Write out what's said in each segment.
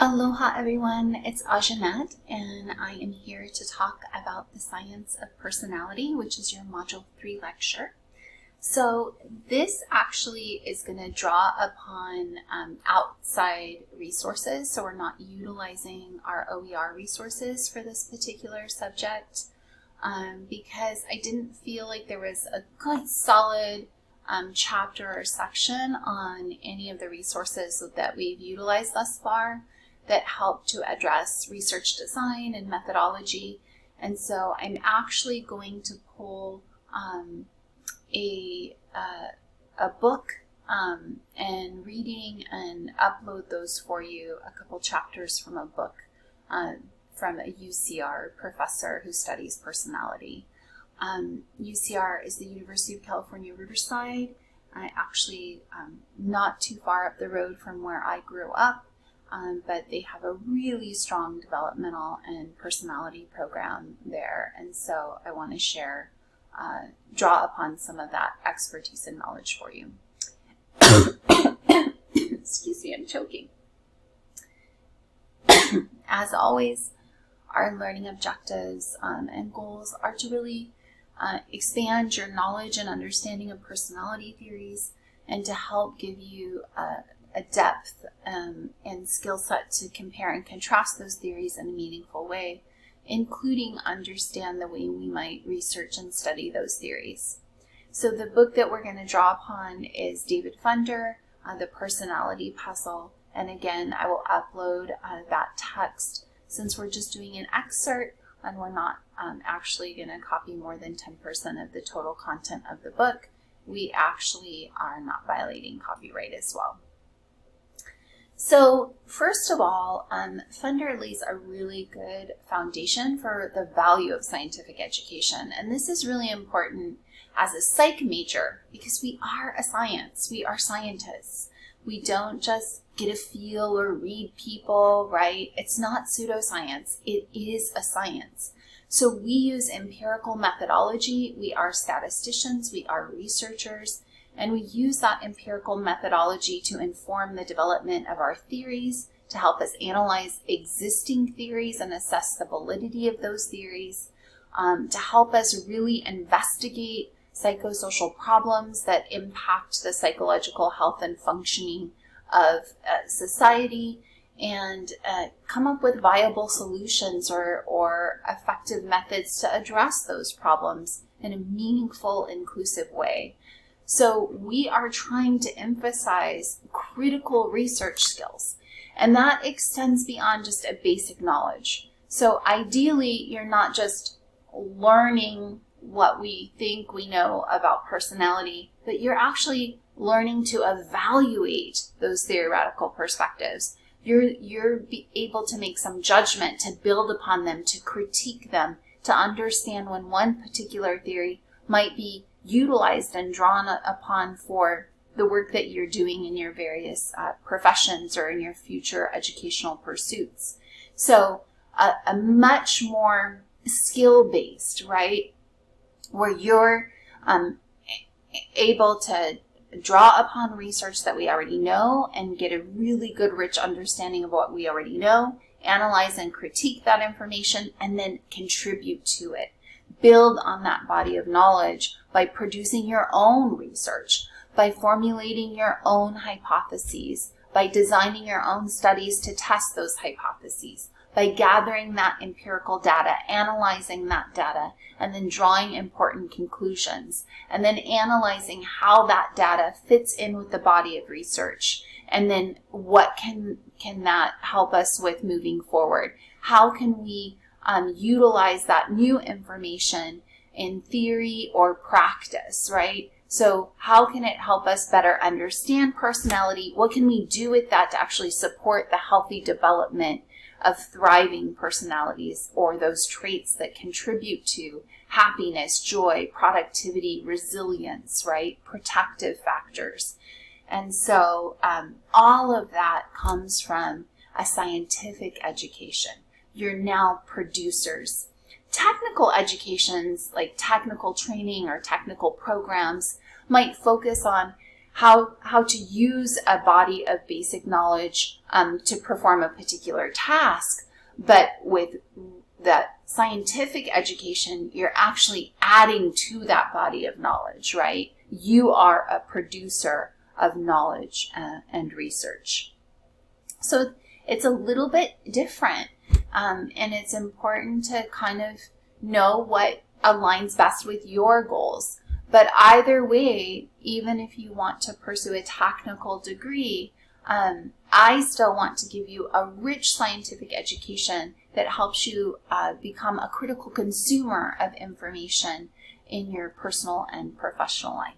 Aloha everyone, it's Ajanette and I am here to talk about the science of personality, which is your Module 3 lecture. So this actually is going to draw upon outside resources, so we're not utilizing our OER resources for this particular subject because I didn't feel like there was a good solid chapter or section on any of the resources that we've utilized thus far that help to address research design and methodology. And so I'm actually going to pull a book and reading and upload those for you, a couple chapters from a book from a UCR professor who studies personality. UCR is the University of California, Riverside. Actually not too far up the road from where I grew up. But they have a really strong developmental and personality program there. And so I want to share, draw upon some of that expertise and knowledge for you. Excuse me, I'm choking. As always, our learning objectives and goals are to really expand your knowledge and understanding of personality theories and to help give you a depth and skill set to compare and contrast those theories in a meaningful way, including understand the way we might research and study those theories. So the book that we're going to draw upon is David Funder, The Personality Puzzle. And again, I will upload that text since we're just doing an excerpt and we're not actually going to copy more than 10% of the total content of the book. We actually are not violating copyright as well. So first of all, Funder lays a really good foundation for the value of scientific education. And this is really important as a psych major because we are a science. We are scientists. We don't just get a feel or read people, right? It's not pseudoscience. It is a science. So we use empirical methodology. We are statisticians. We are researchers. And we use that empirical methodology to inform the development of our theories, to help us analyze existing theories and assess the validity of those theories, to help us really investigate psychosocial problems that impact the psychological health and functioning of society, and come up with viable solutions or effective methods to address those problems in a meaningful, inclusive way. So we are trying to emphasize critical research skills, and that extends beyond just a basic knowledge. So ideally, you're not just learning what we think we know about personality, but you're actually learning to evaluate those theoretical perspectives. You're able to make some judgment, to build upon them, to critique them, to understand when one particular theory might be utilized and drawn upon for the work that you're doing in your various professions or in your future educational pursuits. So a much more skill-based, right, where you're able to draw upon research that we already know and get a really good, rich understanding of what we already know, analyze and critique that information, and then contribute to it. Build on that body of knowledge by producing your own research, by formulating your own hypotheses, by designing your own studies to test those hypotheses, by gathering that empirical data, analyzing that data, and then drawing important conclusions, and then analyzing how that data fits in with the body of research, and then what can that help us with moving forward? How can we utilize that new information in theory or practice, right? So how can it help us better understand personality? What can we do with that to actually support the healthy development of thriving personalities or those traits that contribute to happiness, joy, productivity, resilience, right? Protective factors. And so all of that comes from a scientific education. You're now producers. Technical educations, like technical training or technical programs, might focus on how to use a body of basic knowledge to perform a particular task. But with that scientific education, you're actually adding to that body of knowledge, right? You are a producer of knowledge and research. So it's a little bit different, and it's important to kind of know what aligns best with your goals. But either way, even if you want to pursue a technical degree, I still want to give you a rich scientific education that helps you become a critical consumer of information in your personal and professional life.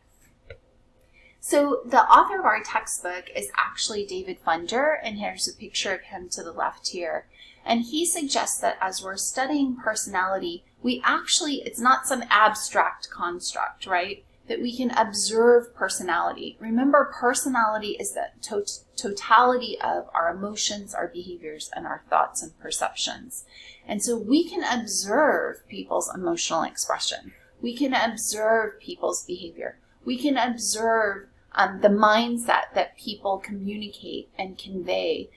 So the author of our textbook is actually David Funder, and here's a picture of him to the left here. And he suggests that as we're studying personality, it's not some abstract construct, right? That we can observe personality. Remember, personality is the totality of our emotions, our behaviors, and our thoughts and perceptions. And so we can observe people's emotional expression. We can observe people's behavior. We can observe the mindset that people communicate and convey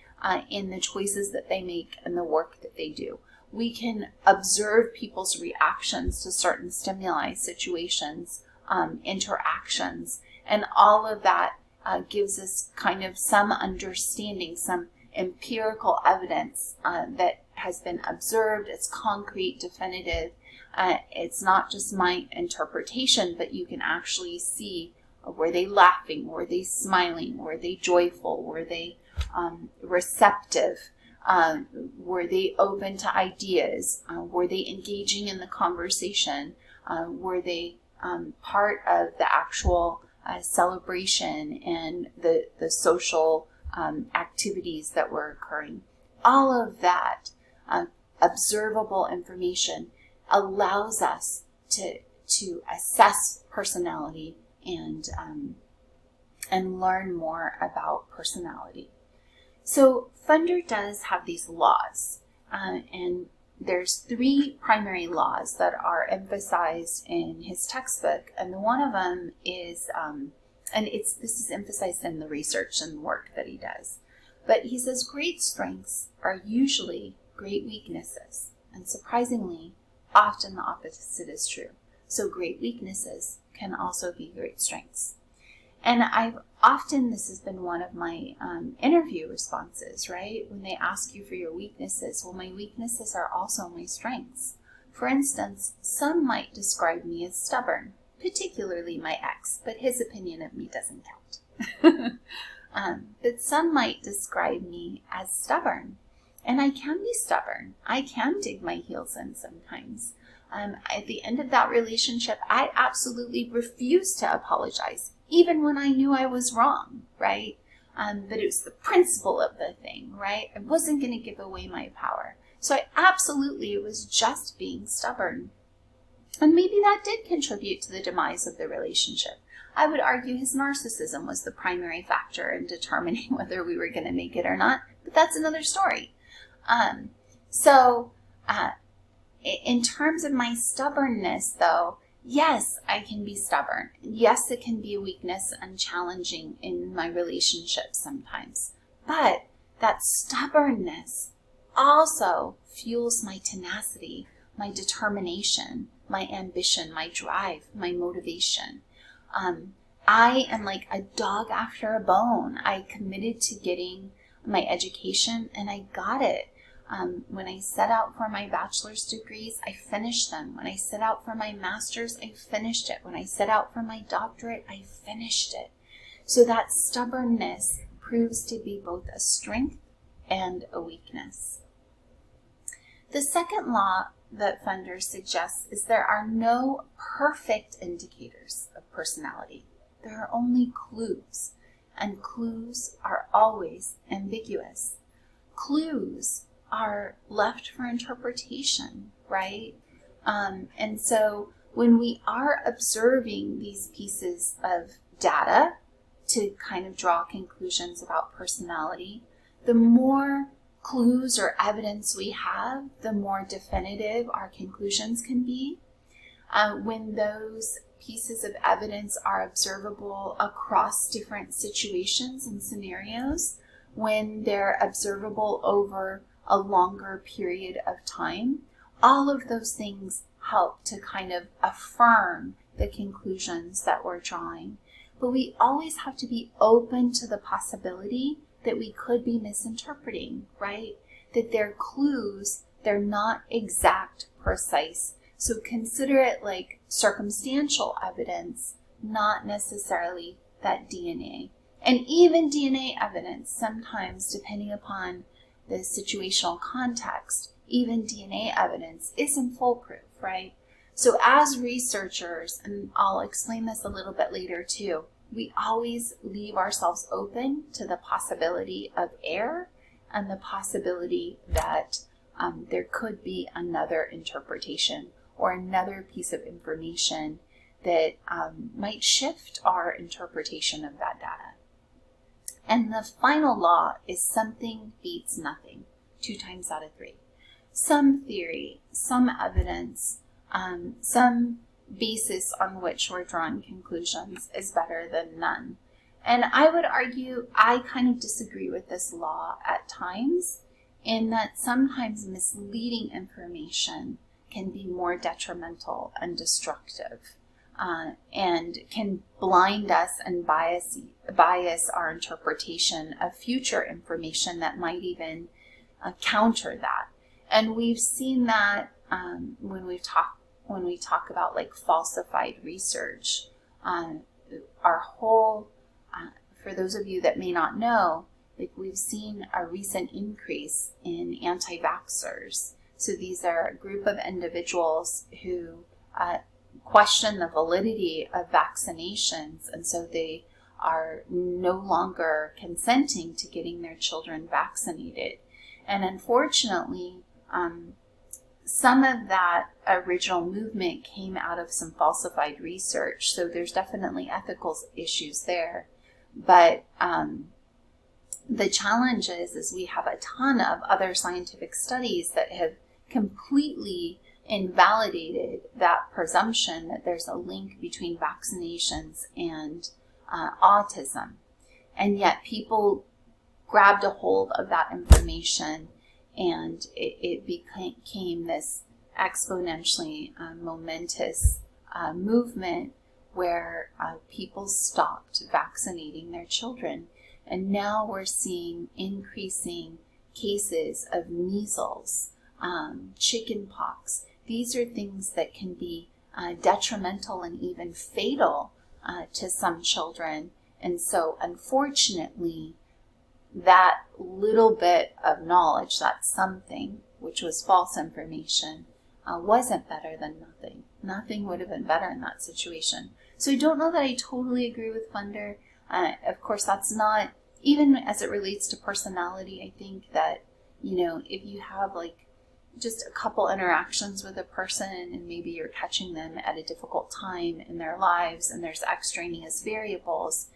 in the choices that they make and the work that they do. We can observe people's reactions to certain stimuli, situations, interactions, and all of that gives us kind of some understanding, some empirical evidence that has been observed. It's concrete, definitive. It's not just my interpretation, but you can actually see, were they laughing? Were they smiling? Were they joyful? Were they receptive? Were they open to ideas? Were they engaging in the conversation? Were they part of the actual celebration and the social activities that were occurring? All of that observable information allows us to assess personality and learn more about personality. So Funder does have these laws, and there's 3 primary laws that are emphasized in his textbook, and one of them is, this is emphasized in the research and work that he does, but he says great strengths are usually great weaknesses, and surprisingly, often the opposite is true. So great weaknesses can also be great strengths. And this has been one of my interview responses, right? When they ask you for your weaknesses, well, my weaknesses are also my strengths. For instance, some might describe me as stubborn, particularly my ex, but his opinion of me doesn't count. But some might describe me as stubborn, and I can be stubborn. I can dig my heels in sometimes. At the end of that relationship, I absolutely refused to apologize, even when I knew I was wrong, right? But it was the principle of the thing, right? I wasn't going to give away my power. So it was just being stubborn. And maybe that did contribute to the demise of the relationship. I would argue his narcissism was the primary factor in determining whether we were going to make it or not, but that's another story. In terms of my stubbornness, though, yes, I can be stubborn. Yes, it can be a weakness and challenging in my relationships sometimes. But that stubbornness also fuels my tenacity, my determination, my ambition, my drive, my motivation. I am like a dog after a bone. I committed to getting my education, and I got it. When I set out for my bachelor's degrees, I finished them. When I set out for my master's, I finished it. When I set out for my doctorate, I finished it. So that stubbornness proves to be both a strength and a weakness. The second law that Funder suggests is there are no perfect indicators of personality. There are only clues, and clues are always ambiguous. Clues are left for interpretation, right? And so when we are observing these pieces of data to kind of draw conclusions about personality, the more clues or evidence we have, the more definitive our conclusions can be. When those pieces of evidence are observable across different situations and scenarios, when they're observable over a longer period of time, all of those things help to kind of affirm the conclusions that we're drawing. But we always have to be open to the possibility that we could be misinterpreting, right? That they're clues, they're not exact, precise. So consider it like circumstantial evidence, not necessarily that DNA. And even DNA evidence, sometimes depending upon the situational context, even DNA evidence isn't foolproof, right? So as researchers, and I'll explain this a little bit later too, we always leave ourselves open to the possibility of error and the possibility that there could be another interpretation or another piece of information that might shift our interpretation of that data. And the final law is something beats nothing, 2 times out of 3. Some theory, some evidence, some basis on which we're drawing conclusions is better than none. And I would argue I kind of disagree with this law at times, in that sometimes misleading information can be more detrimental and destructive, and can blind us and bias our interpretation of future information that might even counter that. And we've seen that when we talk about like falsified research. Our whole, for those of you that may not know, like we've seen a recent increase in anti-vaxxers. So these are a group of individuals who question the validity of vaccinations, and so they are no longer consenting to getting their children vaccinated. And unfortunately, some of that original movement came out of some falsified research, so there's definitely ethical issues there. But the challenge is we have a ton of other scientific studies that have completely invalidated that presumption that there's a link between vaccinations and autism. And yet people grabbed a hold of that information, and it became this exponentially momentous movement where people stopped vaccinating their children. And now we're seeing increasing cases of measles, chickenpox. These are things that can be detrimental and even fatal to some children. And so unfortunately, that little bit of knowledge, that something, which was false information, wasn't better than nothing. Nothing would have been better in that situation. So I don't know that I totally agree with Funder. Of course, that's not, even as it relates to personality, I think that, if you have like just a couple interactions with a person and maybe you're catching them at a difficult time in their lives and there's extraneous variables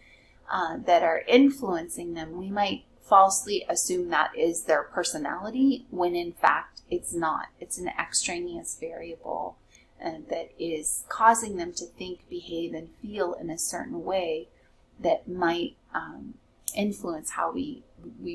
that are influencing them, we might falsely assume that is their personality, when in fact it's not. It's an extraneous variable that is causing them to think, behave, and feel in a certain way that might influence how we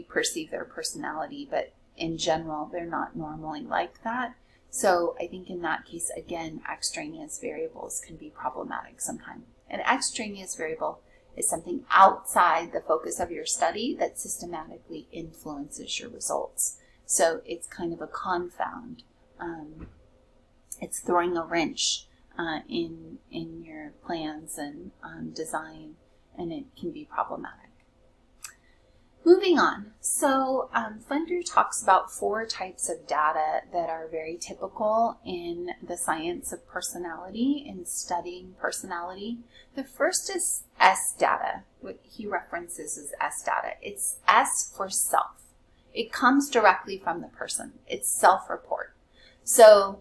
perceive their personality. But in general, they're not normally like that. So I think in that case, again, extraneous variables can be problematic sometimes. An extraneous variable is something outside the focus of your study that systematically influences your results. So it's kind of a confound. It's throwing a wrench in your plans and design, and it can be problematic. Moving on, so Funder talks about 4 types of data that are very typical in the science of personality, in studying personality. The first is S data. What he references as S data. It's S for self. It comes directly from the person. It's self-report. So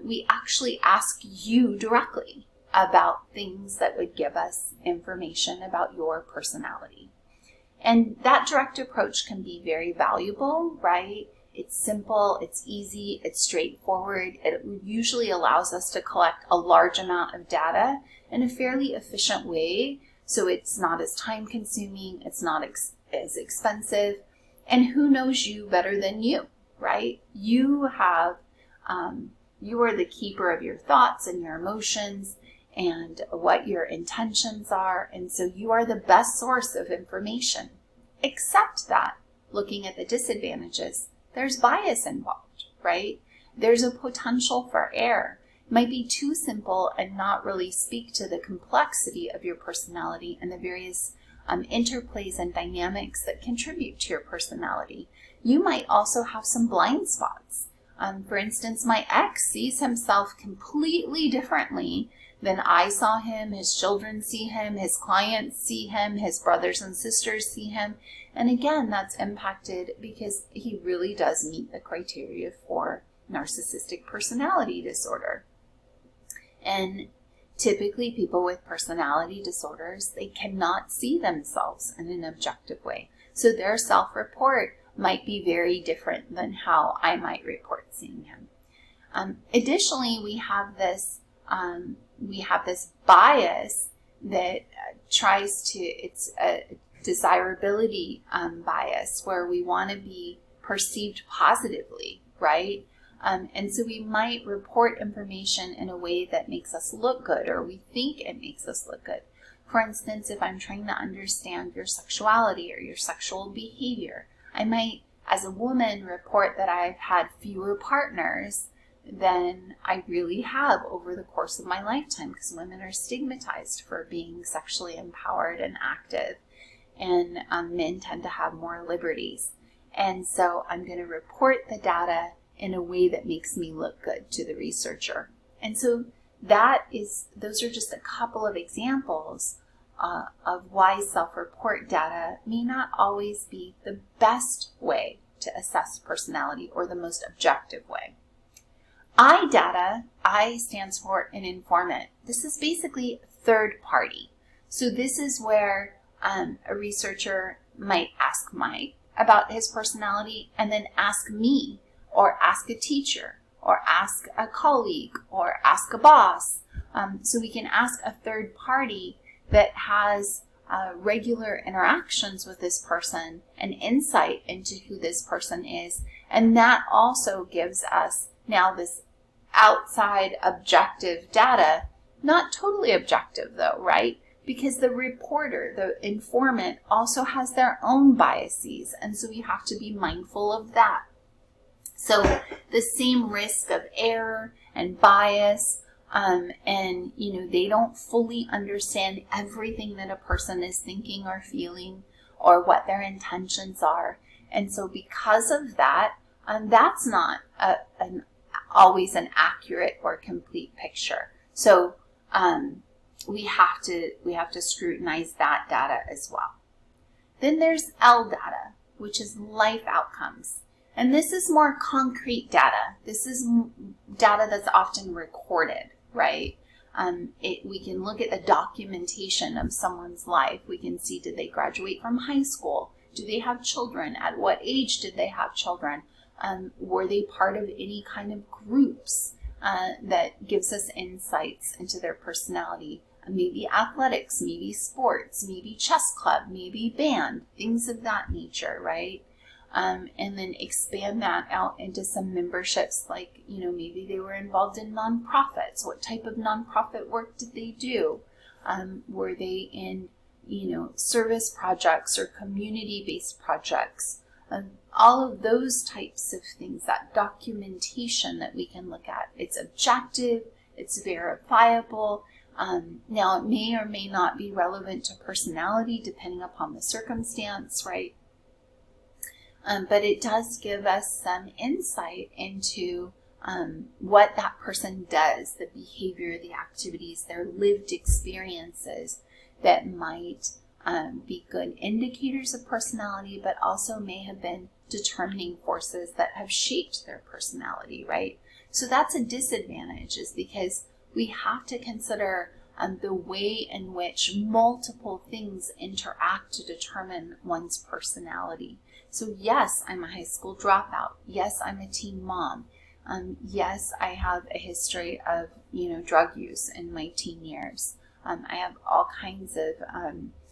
we actually ask you directly about things that would give us information about your personality. And that direct approach can be very valuable, right? It's simple, it's easy, it's straightforward. It usually allows us to collect a large amount of data in a fairly efficient way, so it's not as time consuming, it's not as expensive, and who knows you better than you, right? You are the keeper of your thoughts and your emotions and what your intentions are, and so you are the best source of information. Except that, looking at the disadvantages, there's bias involved, right? There's a potential for error. It might be too simple and not really speak to the complexity of your personality and the various interplays and dynamics that contribute to your personality. You might also have some blind spots. For instance, my ex sees himself completely differently than I saw him, his children see him, his clients see him, his brothers and sisters see him. And again, that's impacted because he really does meet the criteria for narcissistic personality disorder. And typically people with personality disorders, they cannot see themselves in an objective way. So their self-report might be very different than how I might report seeing him. Additionally, we have this bias that tries to, it's a desirability bias where we want to be perceived positively, right? And so we might report information in a way that makes us look good, or we think it makes us look good. For instance, if I'm trying to understand your sexuality or your sexual behavior, I might, as a woman, report that I've had fewer partners than I really have over the course of my lifetime, because women are stigmatized for being sexually empowered and active, and men tend to have more liberties. And so I'm going to report the data in a way that makes me look good to the researcher. And so those are just a couple of examples of why self-report data may not always be the best way to assess personality or the most objective way. I data, I stands for an informant. This is basically third party. So this is where a researcher might ask Mike about his personality and then ask me, or ask a teacher, or ask a colleague, or ask a boss. So we can ask a third party that has regular interactions with this person and insight into who this person is. And that also gives us now this outside objective data, not totally objective though, right? Because the reporter, the informant, also has their own biases, and so we have to be mindful of that. So the same risk of error and bias, and they don't fully understand everything that a person is thinking or feeling or what their intentions are. And so because of that, that's not always an accurate or complete picture. So we have to scrutinize that data as well. Then there's L data, which is life outcomes. And this is more concrete data. This is data that's often recorded, right? We can look at the documentation of someone's life. We can see, did they graduate from high school? Do they have children? At what age did they have children? Were they part of any kind of groups that gives us insights into their personality? Maybe athletics, maybe sports, maybe chess club, maybe band, things of that nature, right? And then expand that out into some memberships, like, maybe they were involved in nonprofits. What type of nonprofit work did they do? Were they in, service projects or community-based projects? All of those types of things, that documentation that we can look at. It's objective, it's verifiable. Now, it may or may not be relevant to personality depending upon the circumstance, right? But it does give us some insight into what that person does, the behavior, the activities, their lived experiences that might be good indicators of personality, but also may have been determining forces that have shaped their personality, right? So that's a disadvantage, is because we have to consider the way in which multiple things interact to determine one's personality. So yes, I'm a high school dropout. Yes, I'm a teen mom. Yes, I have a history of, drug use in my teen years. I have all kinds of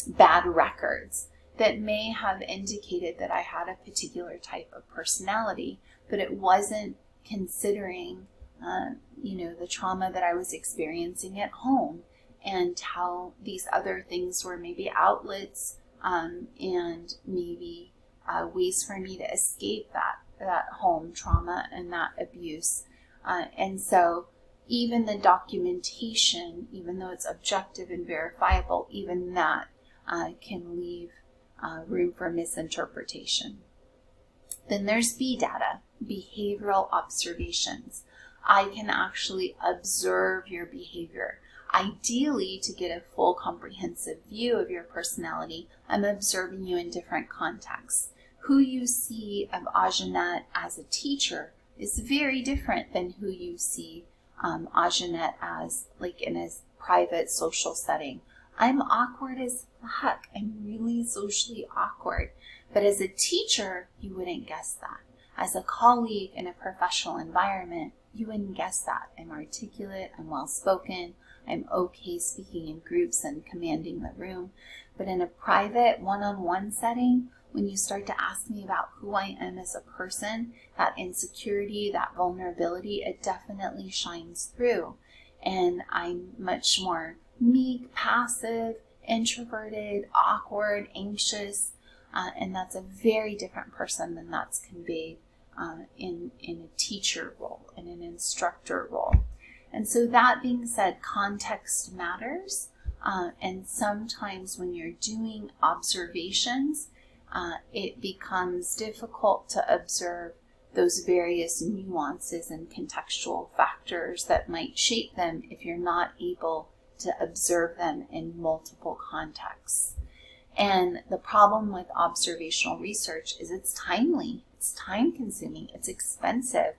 bad records that may have indicated that I had a particular type of personality, but it wasn't considering, the trauma that I was experiencing at home and how these other things were maybe outlets and maybe ways for me to escape that home trauma and that abuse. And so even the documentation, even though it's objective and verifiable, even that can leave room for misinterpretation. Then there's B data, behavioral observations. I can actually observe your behavior. Ideally, to get a full comprehensive view of your personality, I'm observing you in different contexts. Who you see of Ajanette as a teacher is very different than who you see Ajanette as like in a private social setting. I'm awkward as heck. I'm really socially awkward. But as a teacher, you wouldn't guess that. As a colleague in a professional environment, you wouldn't guess that. I'm articulate, I'm well-spoken, I'm okay speaking in groups and commanding the room. But in a private one-on-one setting, when you start to ask me about who I am as a person, that insecurity, that vulnerability, it definitely shines through. And I'm much more meek, passive, introverted, awkward, anxious, and that's a very different person than that's conveyed in a teacher role, in an instructor role. And so that being said, context matters, and sometimes when you're doing observations, it becomes difficult to observe those various nuances and contextual factors that might shape them if you're not able to observe them in multiple contexts. And the problem with observational research is it's timely, it's time consuming, it's expensive.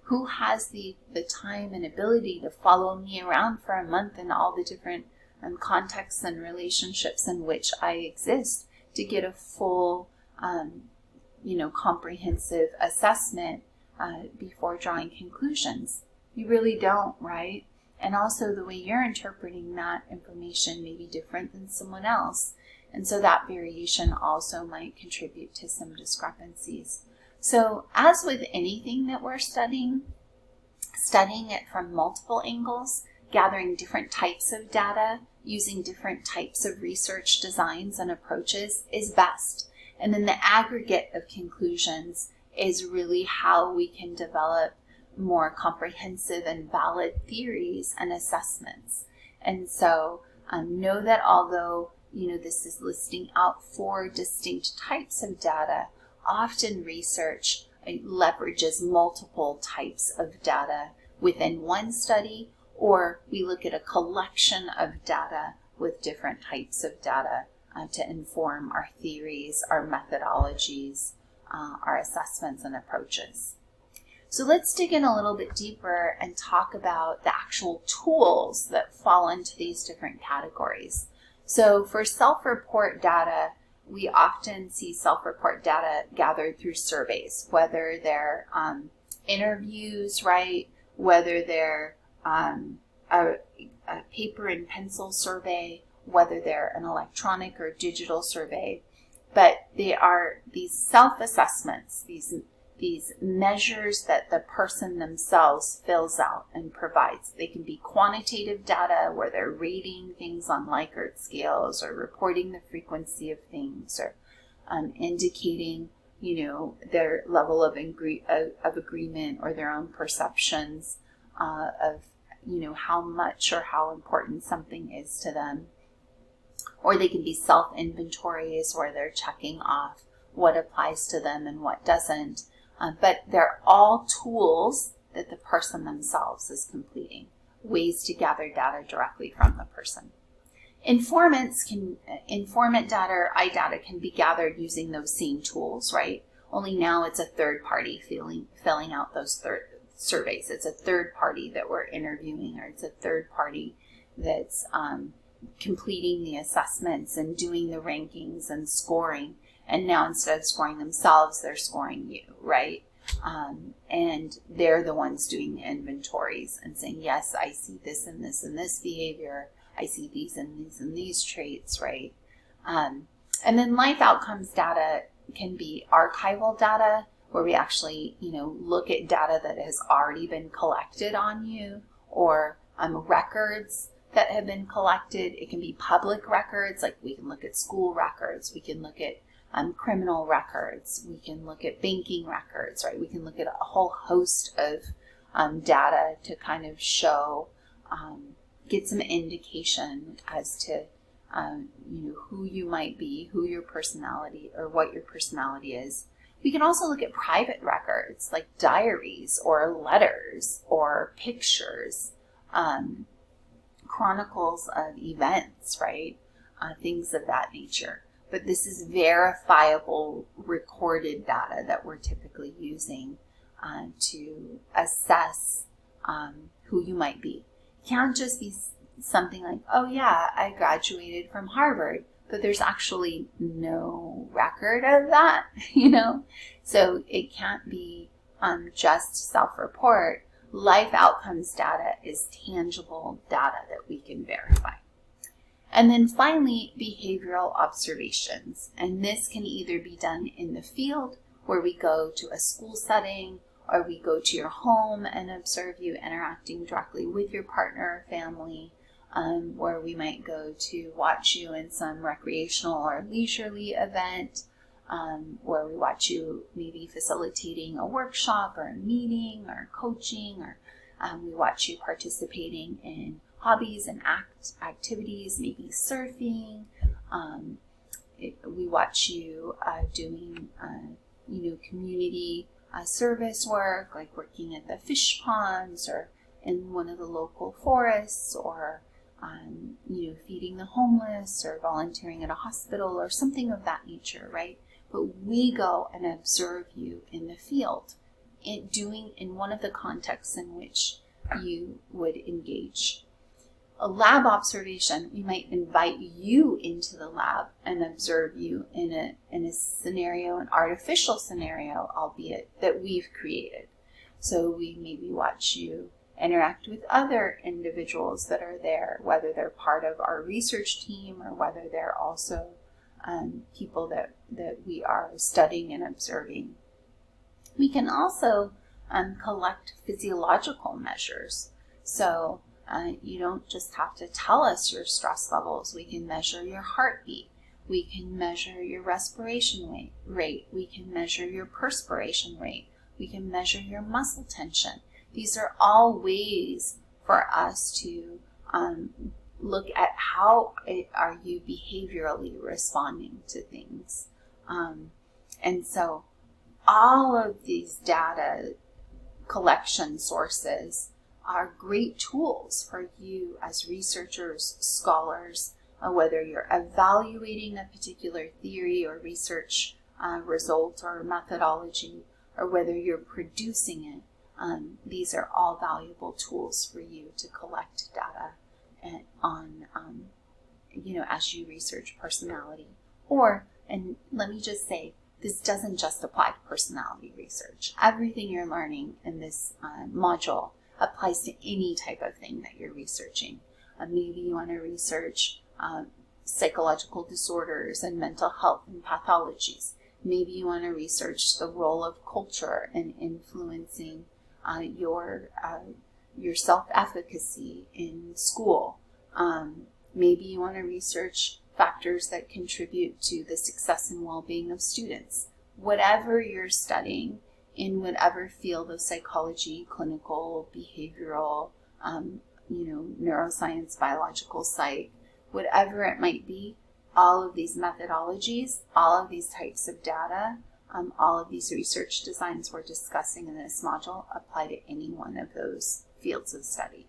Who has the time and ability to follow me around for a month in all the different contexts and relationships in which I exist to get a full, comprehensive assessment before drawing conclusions? You really don't, right? And also the way you're interpreting that information may be different than someone else. And so that variation also might contribute to some discrepancies. So as with anything that we're studying it from multiple angles, gathering different types of data, using different types of research designs and approaches is best. And then the aggregate of conclusions is really how we can develop more comprehensive and valid theories and assessments. And so know that although this is listing out 4 distinct types of data, often research leverages multiple types of data within one study, or we look at a collection of data with different types of data to inform our theories, our methodologies, our assessments and approaches. So let's dig in a little bit deeper and talk about the actual tools that fall into these different categories. So for self-report data, we often see self-report data gathered through surveys, whether they're interviews, right? Whether they're a paper and pencil survey, whether they're an electronic or digital survey. But they are these self-assessments, these measures that the person themselves fills out and provides. They can be quantitative data where they're rating things on Likert scales or reporting the frequency of things or indicating, their level of agreement or their own perceptions of, how much or how important something is to them. Or they can be self-inventories where they're checking off what applies to them and what doesn't. But they're all tools that the person themselves is completing, ways to gather data directly from the person. Informant data or iData can be gathered using those same tools, right? Only now it's a third party filling out those surveys. It's a third party that we're interviewing, or it's a third party that's completing the assessments and doing the rankings and scoring. And now instead of scoring themselves, they're scoring you, right? And they're the ones doing the inventories and saying, yes, I see this and this and this behavior. I see these and these and these traits, right? And then life outcomes data can be archival data, where we actually, look at data that has already been collected on you, or records that have been collected. It can be public records, like we can look at school records, we can look at criminal records, we can look at banking records, right? We can look at a whole host of data to kind of show, get some indication as to who you might be, who your personality, or what your personality is. We can also look at private records like diaries or letters or pictures, chronicles of events, right? Things of that nature. But this is verifiable recorded data that we're typically using to assess who you might be. It can't just be something like, oh yeah, I graduated from Harvard, but there's actually no record of that, So it can't be just self-report. Life outcomes data is tangible data that we can verify. And then finally, behavioral observations. And this can either be done in the field, where we go to a school setting, or we go to your home and observe you interacting directly with your partner or family, where we might go to watch you in some recreational or leisurely event, where we watch you maybe facilitating a workshop or a meeting or coaching, or we watch you participating in hobbies and activities, maybe surfing. We watch you doing, community service work, like working at the fish ponds or in one of the local forests, or feeding the homeless, or volunteering at a hospital, or something of that nature, right? But we go and observe you in the field, in one of the contexts in which you would engage. A lab observation, we might invite you into the lab and observe you in a scenario, an artificial scenario, albeit that we've created. So we maybe watch you interact with other individuals that are there, whether they're part of our research team or whether they're also people that we are studying and observing. We can also collect physiological measures. So you don't just have to tell us your stress levels. We can measure your heartbeat. We can measure your respiration rate. We can measure your perspiration rate. We can measure your muscle tension. These are all ways for us to look at how are you behaviorally responding to things. And so all of these data collection sources are great tools for you as researchers, scholars, whether you're evaluating a particular theory or research result or methodology, or whether you're producing it. These are all valuable tools for you to collect data on, as you research personality. And let me just say, this doesn't just apply to personality research. Everything you're learning in this module applies to any type of thing that you're researching. Maybe you want to research psychological disorders and mental health and pathologies. Maybe you want to research the role of culture in influencing your self-efficacy in school. Maybe you want to research factors that contribute to the success and well-being of students. Whatever you're studying in whatever field of psychology, clinical, behavioral, neuroscience, biological psych, whatever it might be, all of these methodologies, all of these types of data, all of these research designs we're discussing in this module apply to any one of those fields of study.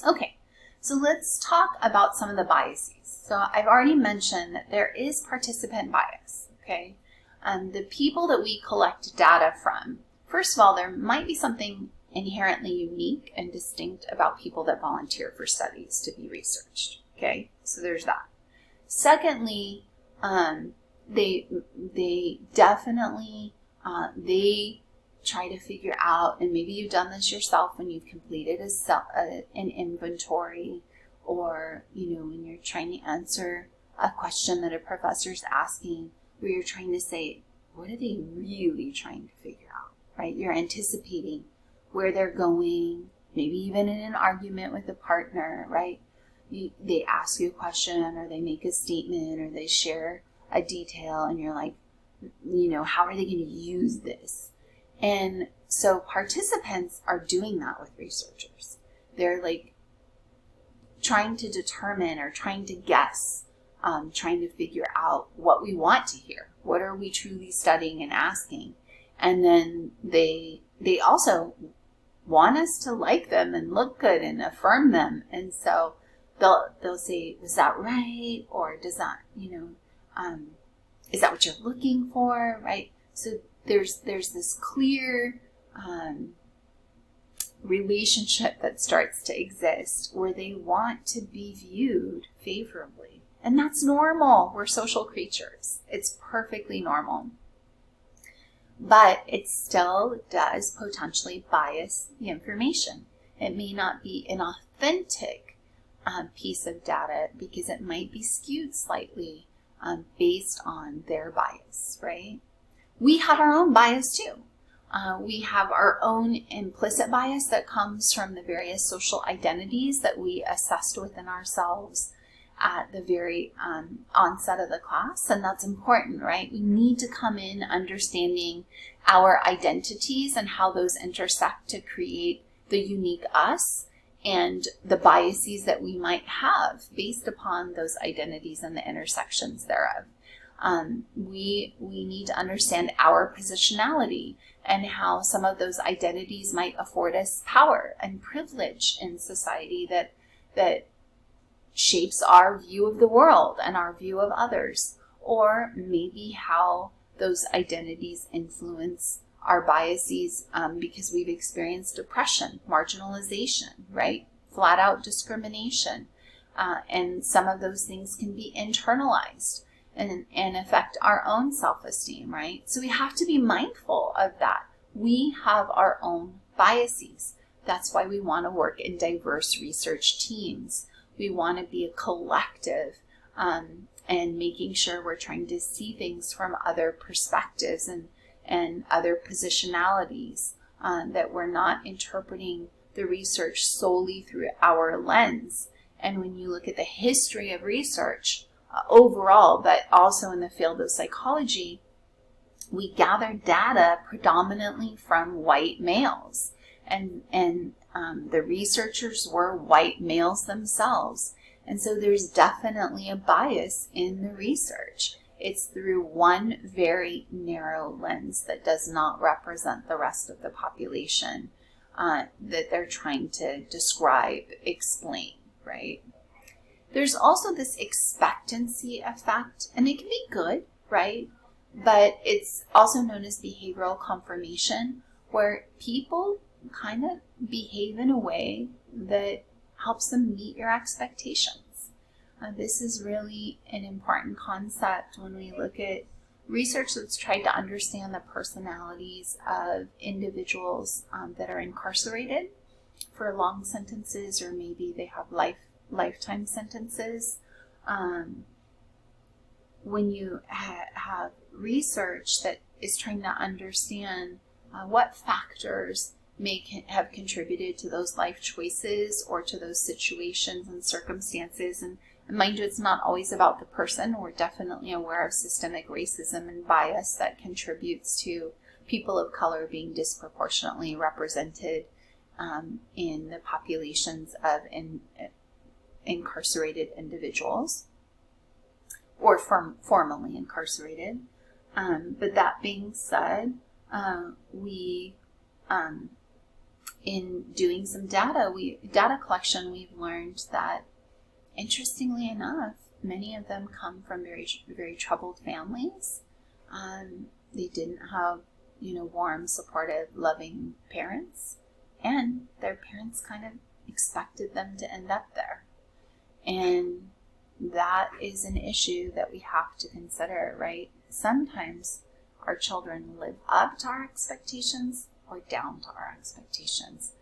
Okay, so let's talk about some of the biases. So I've already mentioned that there is participant bias, okay? The people that we collect data from, first of all, there might be something inherently unique and distinct about people that volunteer for studies to be researched, okay? So there's that. Secondly, they definitely, they try to figure out, and maybe you've done this yourself when you've completed an inventory, or, when you're trying to answer a question that a professor's asking, where you're trying to say, what are they really trying to figure out, right? You're anticipating where they're going, maybe even in an argument with a partner, right? They ask you a question, or they make a statement, or they share a detail, and you're like, how are they going to use this? And so participants are doing that with researchers. They're like trying to determine, or trying to guess, trying to figure out what we want to hear. What are we truly studying and asking? And then they also want us to like them and look good and affirm them. And so they'll say, was that right? Or does that, is that what you're looking for? Right? So there's this clear relationship that starts to exist where they want to be viewed favorably. And that's normal. We're social creatures. It's perfectly normal. But it still does potentially bias the information. It may not be an authentic piece of data because it might be skewed slightly based on their bias, right? We have our own bias too. We have our own implicit bias that comes from the various social identities that we assessed within ourselves at the very onset of the class. And that's important, right? We need to come in understanding our identities and how those intersect to create the unique us and the biases that we might have based upon those identities and the intersections thereof. We need to understand our positionality and how some of those identities might afford us power and privilege in society that shapes our view of the world and our view of others, or maybe how those identities influence our biases because we've experienced oppression, marginalization, right? Flat out discrimination. And some of those things can be internalized and affect our own self-esteem, right? So we have to be mindful of that. We have our own biases. That's why we want to work in diverse research teams. We want to be a collective and making sure we're trying to see things from other perspectives and other positionalities, that we're not interpreting the research solely through our lens. And when you look at the history of research overall, but also in the field of psychology, we gather data predominantly from white males. And the researchers were white males themselves. And so there's definitely a bias in the research. It's through one very narrow lens that does not represent the rest of the population that they're trying to describe, explain, right? There's also this expectancy effect, and it can be good, right? But it's also known as behavioral confirmation, where people kind of behave in a way that helps them meet your expectations. This is really an important concept when we look at research that's tried to understand the personalities of individuals that are incarcerated for long sentences, or maybe they have lifetime sentences. When you have research that is trying to understand what factors may have contributed to those life choices or to those situations and circumstances. And mind you, it's not always about the person. We're definitely aware of systemic racism and bias that contributes to people of color being disproportionately represented in the populations of incarcerated individuals, or formerly incarcerated. But that being said, in doing some data collection, we've learned that, interestingly enough, many of them come from very, very troubled families. They didn't have, warm, supportive, loving parents, and their parents kind of expected them to end up there. And that is an issue that we have to consider, right? Sometimes our children live up to our expectations or down to our expectations.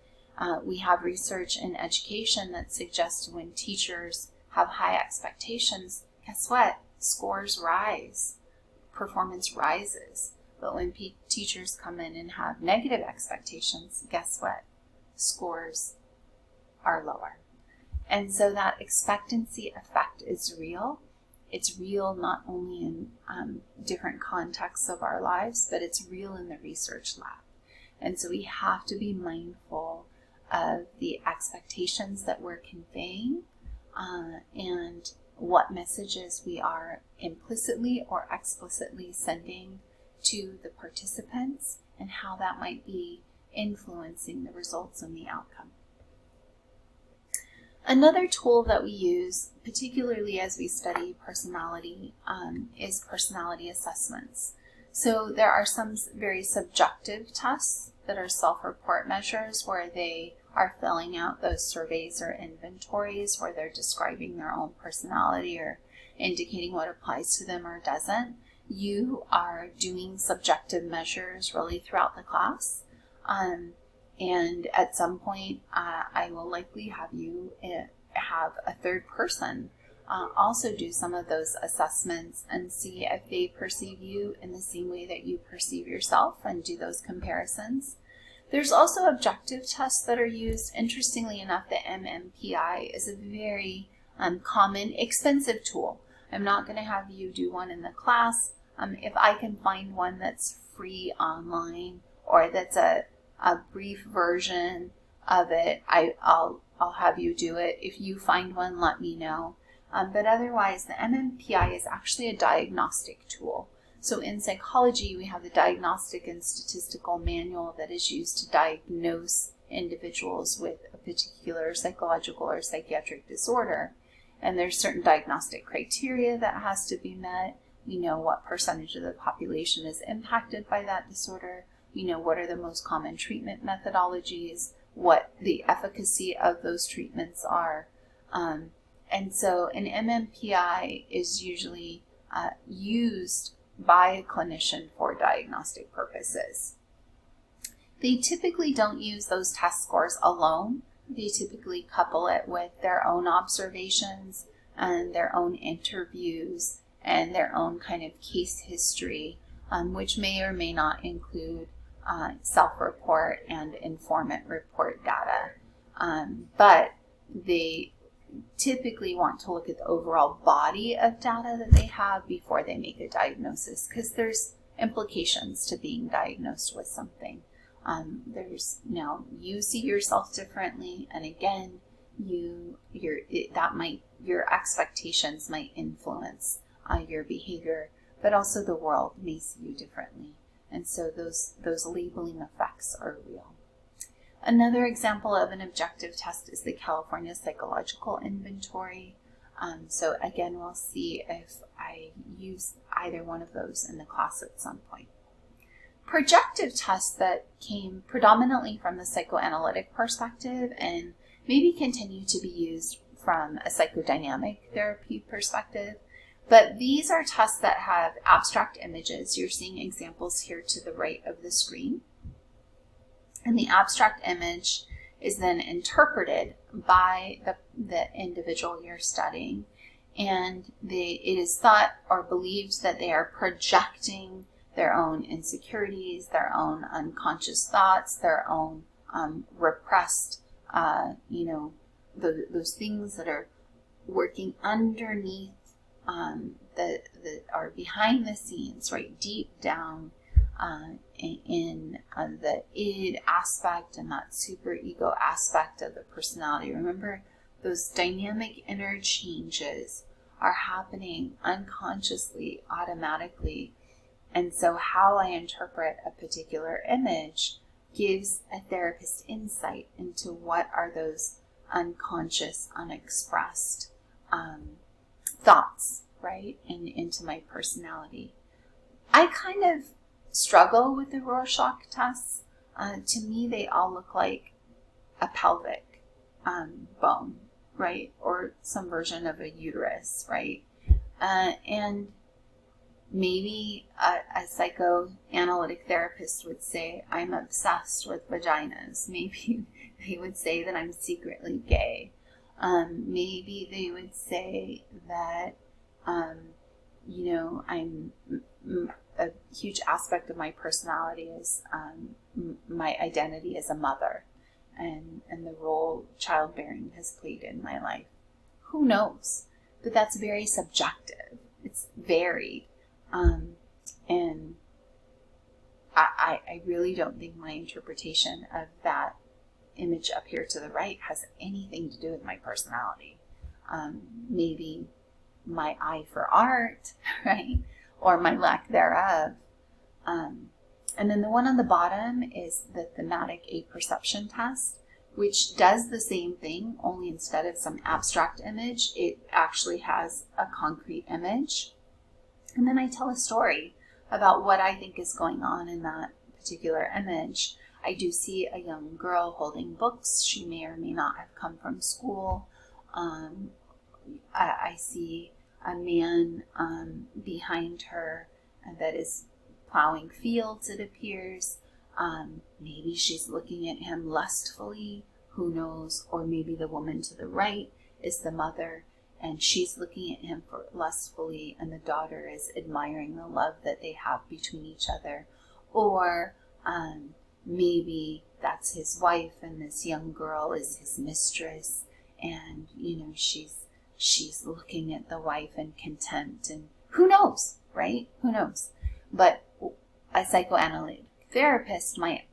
We have research in education that suggests when teachers have high expectations, guess what? Scores rise, performance rises. But when teachers come in and have negative expectations, guess what? Scores are lower. And so that expectancy effect is real. It's real not only in different contexts of our lives, but it's real in the research lab. And so we have to be mindful of the expectations that we're conveying and what messages we are implicitly or explicitly sending to the participants and how that might be influencing the results and the outcome. Another tool that we use, particularly as we study personality, is personality assessments. So there are some very subjective tests that are self-report measures where they are filling out those surveys or inventories where they're describing their own personality or indicating what applies to them or doesn't. You are doing subjective measures really throughout the class. And at some point, I will likely have you have a third person also do some of those assessments and see if they perceive you in the same way that you perceive yourself and do those comparisons. There's also objective tests that are used. Interestingly enough, the MMPI is a very common, expensive tool. I'm not going to have you do one in the class. If I can find one that's free online or that's a brief version of it, I'll have you do it. If you find one, let me know. But otherwise, the MMPI is actually a diagnostic tool. So in psychology, we have the Diagnostic and Statistical Manual that is used to diagnose individuals with a particular psychological or psychiatric disorder. And there's certain diagnostic criteria that has to be met. We know what percentage of the population is impacted by that disorder. We know what are the most common treatment methodologies, what the efficacy of those treatments are. And so an MMPI is usually used by a clinician for diagnostic purposes. They typically don't use those test scores alone. They typically couple it with their own observations and their own interviews and their own kind of case history, which may or may not include self-report and informant report data. But they typically want to look at the overall body of data that they have before they make a diagnosis, because there's implications to being diagnosed with something. You see yourself differently, and again, your expectations might influence your behavior, but also the world may see you differently, and so those labeling effects are real. Another example of an objective test is the California Psychological Inventory. So again, we'll see if I use either one of those in the class at some point. Projective tests that came predominantly from the psychoanalytic perspective and maybe continue to be used from a psychodynamic therapy perspective. But these are tests that have abstract images. You're seeing examples here to the right of the screen. And the abstract image is then interpreted by the individual you're studying. And it is thought or believed that they are projecting their own insecurities, their own unconscious thoughts, their own repressed, those things that are working underneath, that are behind the scenes, right, deep down in the id aspect and that superego aspect of the personality. Remember, those dynamic inner changes are happening unconsciously, automatically. And so how I interpret a particular image gives a therapist insight into what are those unconscious, unexpressed thoughts, right, and into my personality. I kind of struggle with the Rorschach tests. To me, they all look like a pelvic bone. right? Or some version of a uterus, right? And maybe a psychoanalytic therapist would say, I'm obsessed with vaginas. Maybe they would say that I'm secretly gay. Maybe they would say that, a huge aspect of my personality is my identity as a mother and the role childbearing has played in my life. Who knows? But that's very subjective. It's varied. And I really don't think my interpretation of that image up here to the right has anything to do with my personality. Maybe my eye for art, right? Or my lack thereof. And then the one on the bottom is the thematic apperception test, which does the same thing, only instead of some abstract image, it actually has a concrete image. And then I tell a story about what I think is going on in that particular image. I do see a young girl holding books. She may or may not have come from school. I see a man behind her that is plowing fields, it appears. Maybe she's looking at him lustfully, who knows? Or maybe the woman to the right is the mother, and she's looking at him lustfully, and the daughter is admiring the love that they have between each other. Or maybe that's his wife, and this young girl is his mistress, and she's looking at the wife in contempt, and who knows, right? Who knows? But a psychoanalytic therapist might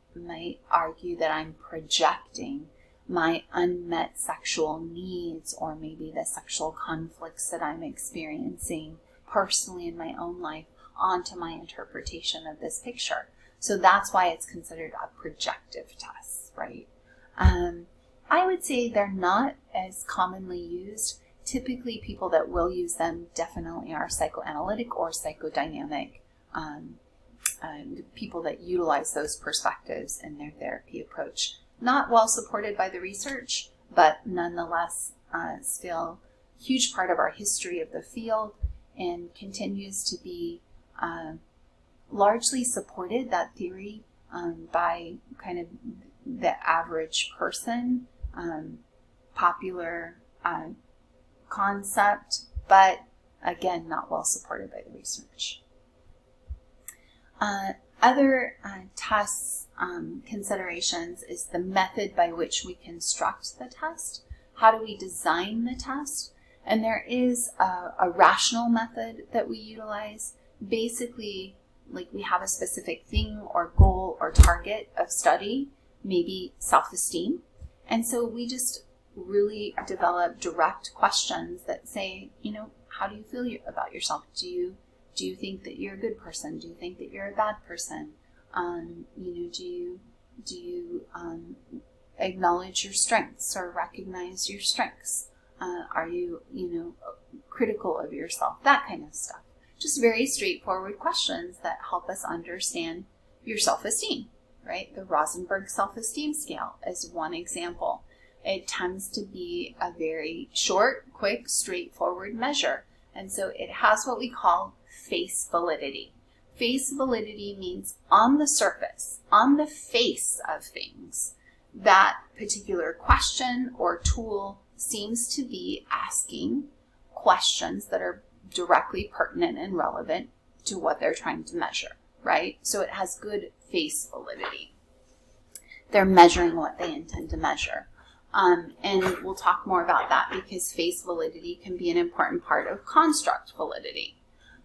argue that I'm projecting my unmet sexual needs, or maybe the sexual conflicts that I'm experiencing personally in my own life, onto my interpretation of this picture. So that's why it's considered a projective test, right? I would say they're not as commonly used. Typically, people that will use them definitely are psychoanalytic or psychodynamic people that utilize those perspectives in their therapy approach. Not well supported by the research, but nonetheless still a huge part of our history of the field, and continues to be largely supported, that theory, by kind of the average person. Popular concept, but again, not well supported by the research. Other tests considerations is the method by which we construct the test. How do we design the test? And there is a rational method that we utilize. Basically, like we have a specific thing or goal or target of study, maybe self-esteem. And so we just really develop direct questions that say, how do you feel about yourself? Do you think that you're a good person? Do you think that you're a bad person? Do you acknowledge your strengths or recognize your strengths? Are you, critical of yourself? That kind of stuff. Just very straightforward questions that help us understand your self-esteem, right? The Rosenberg self-esteem scale is one example. It tends to be a very short, quick, straightforward measure. And so it has what we call face validity. Face validity means on the surface, on the face of things, that particular question or tool seems to be asking questions that are directly pertinent and relevant to what they're trying to measure, right? So it has good face validity. They're measuring what they intend to measure. And we'll talk more about that, because face validity can be an important part of construct validity.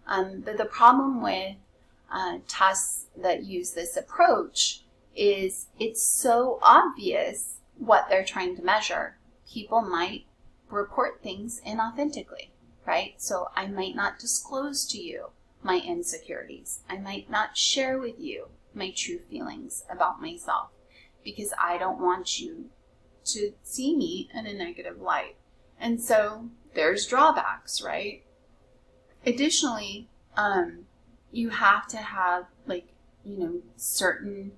But the problem with tests that use this approach is it's so obvious what they're trying to measure. People might report things inauthentically, right? So I might not disclose to you my insecurities. I might not share with you my true feelings about myself, because I don't want you to see me in a negative light. And so there's drawbacks, right? Additionally, you have to have certain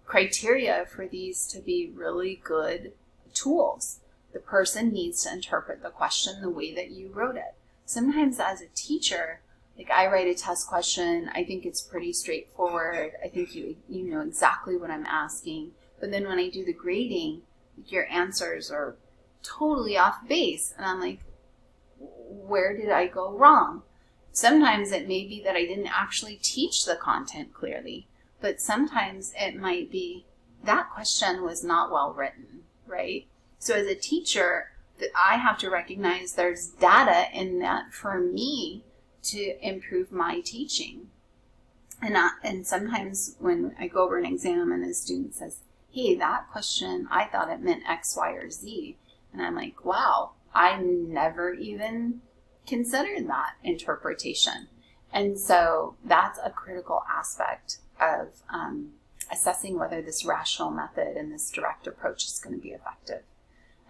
criteria for these to be really good tools. the person needs to interpret the question the way that you wrote it. Sometimes as a teacher, like I write a test question, I think it's pretty straightforward. I think you know exactly what I'm asking. But then when I do the grading, your answers are totally off base. And I'm like, where did I go wrong? Sometimes it may be that I didn't actually teach the content clearly, but sometimes it might be that question was not well written, right? So as a teacher, that I have to recognize there's data in that for me to improve my teaching. And sometimes when I go over an exam and a student says, hey, that question, I thought it meant X, Y, or Z. And I'm like, wow, I never even considered that interpretation. And so that's a critical aspect of assessing whether this rational method and this direct approach is going to be effective.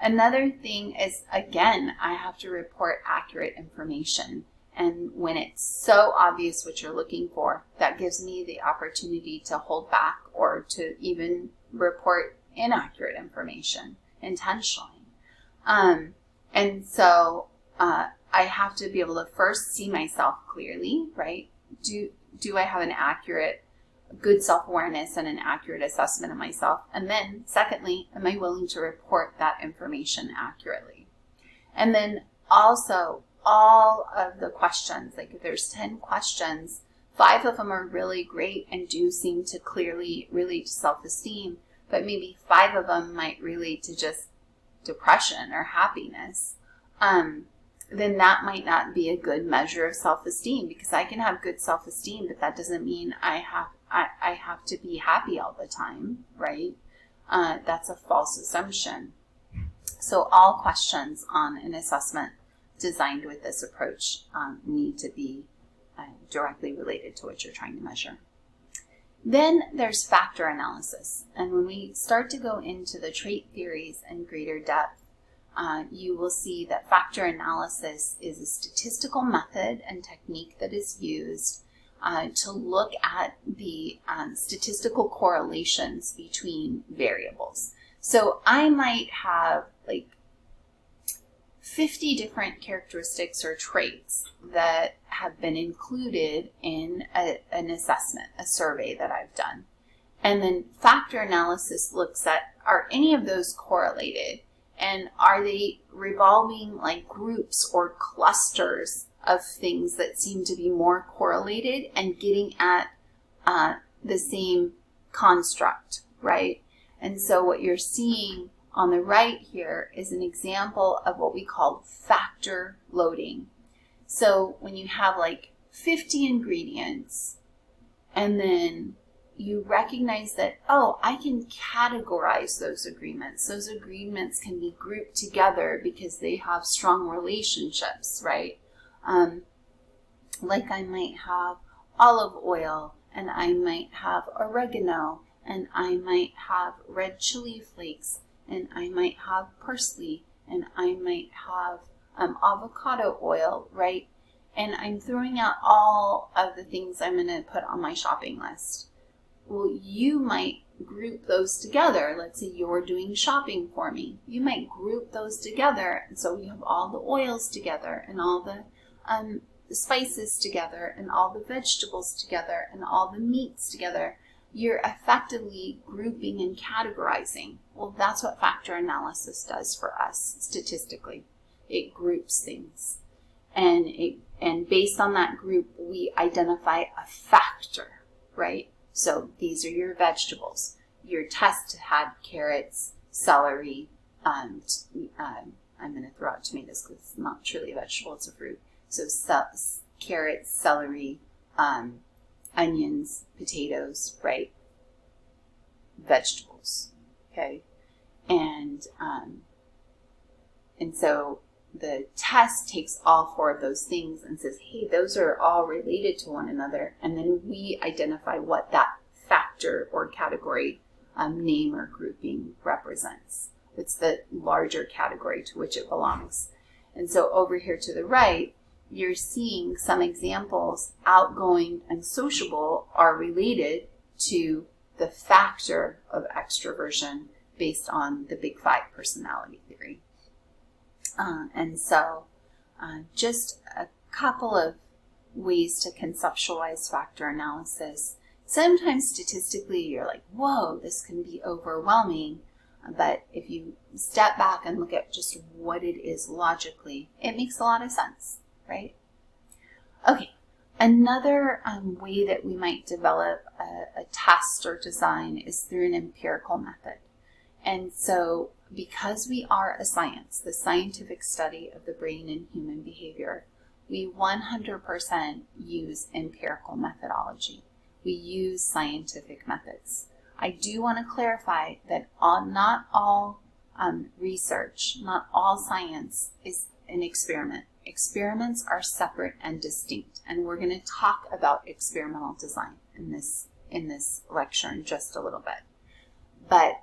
Another thing is, again, I have to report accurate information. And when it's so obvious what you're looking for, that gives me the opportunity to hold back or to even report inaccurate information intentionally. And so I have to be able to first see myself clearly, right? Do I have an accurate, good self-awareness and an accurate assessment of myself? And then secondly, am I willing to report that information accurately? And then also all of the questions, like if there's 10 questions, 5 of them are really great and do seem to clearly relate to self-esteem, but maybe 5 of them might relate to just depression or happiness. Then that might not be a good measure of self-esteem, because I can have good self-esteem, but that doesn't mean I have to be happy all the time, right? That's a false assumption. So all questions on an assessment designed with this approach need to be directly related to what you're trying to measure. Then there's factor analysis. And when we start to go into the trait theories in greater depth, you will see that factor analysis is a statistical method and technique that is used to look at the statistical correlations between variables. So I might have like 50 different characteristics or traits that have been included in an assessment, a survey that I've done. And then factor analysis looks at, are any of those correlated? And are they revolving like groups or clusters of things that seem to be more correlated and getting at the same construct, right? And so what you're seeing on the right here is an example of what we call factor loading. So when you have like 50 ingredients and then you recognize that, oh, I can categorize those agreements. Those agreements can be grouped together because they have strong relationships, right? Like I might have olive oil, and I might have oregano, and I might have red chili flakes, and I might have parsley, and I might have avocado oil, right? And I'm throwing out all of the things I'm going to put on my shopping list. Well, you might group those together. Let's say you're doing shopping for me. You might group those together. And so you have all the oils together and all the spices together and all the vegetables together and all the meats together. You're effectively grouping and categorizing. Well, that's what factor analysis does for us statistically. It groups things. And based on that group, we identify a factor, right? So these are your vegetables. Your test had carrots, celery, I'm going to throw out tomatoes because it's not truly a vegetable, it's a fruit. So carrots, celery, onions, potatoes, right? Vegetables, okay? And so the test takes all 4 of those things and says, hey, those are all related to one another. And then we identify what that factor or category name or grouping represents. It's the larger category to which it belongs. And so over here to the right, you're seeing some examples. Outgoing and sociable are related to the factor of extroversion based on the Big 5 personality theory. And so just a couple of ways to conceptualize factor analysis. Sometimes statistically you're like, whoa, this can be overwhelming. But if you step back and look at just what it is logically, it makes a lot of sense, right? Okay, another way that we might develop a test or design is through an empirical method. And so because we are a science, the scientific study of the brain and human behavior, we 100% use empirical methodology. We use scientific methods. I do want to clarify that not all research, not all science is an experiment. Experiments are separate and distinct, and we're going to talk about experimental design in this lecture in just a little bit. But